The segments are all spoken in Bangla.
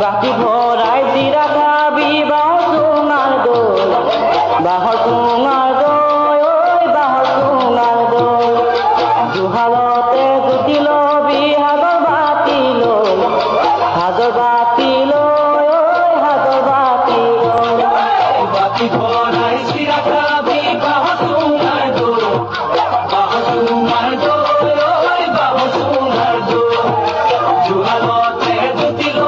বাকি ভরাই জিরা খাবি বাহর দোল বাহর দোল ওই বাহর দোল দুহালতে জুতিল হাজর বাতিল ওই হাজর বাতিল বাকি ভরাই জিরা খাবি বাহর দোল ওই বাহর দোল দুহালতে জুতিল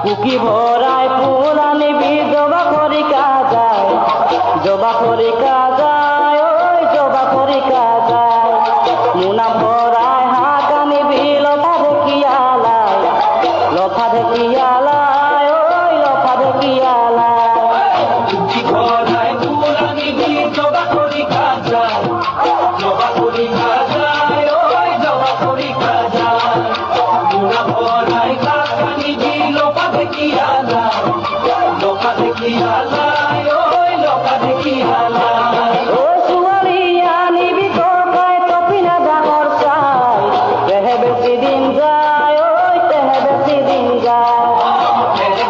কুকি ভরাই ফুল আনিবি জবা পরীক্ষা যায় ওই জবা পরীক্ষা যায় মুনা ভরাই হাত আনিবি লতা দেখিয়ালায় ওই লতা দেখিয়ালায় কুকি ভরাই ফুল আনিবি জবা পরীক্ষা যায় ওই জবা পরীক্ষা যায় মুনা ভরাই হাত আনিবি লতা দেখিয়ালায় ওই লতা দেখিয়ালায় ওই সুয়ারিয়া নিবি তোকায় তপিনা ডাঙর চাই তেহে বেশি দিন যায় ওই তেহে বেশি দিন যায়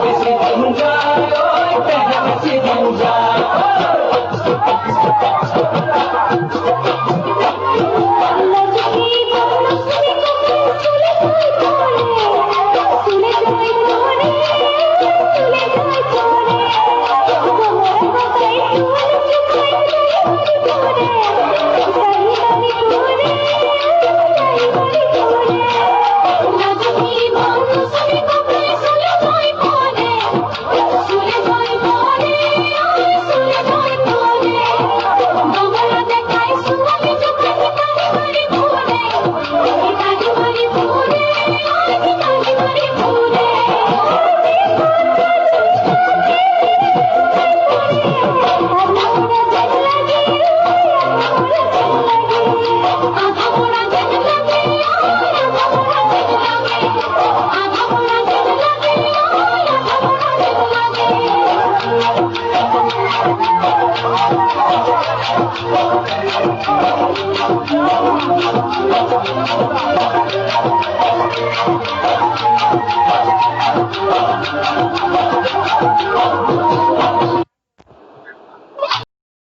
বেশি দিন যায় ওই বেশি দিন যায়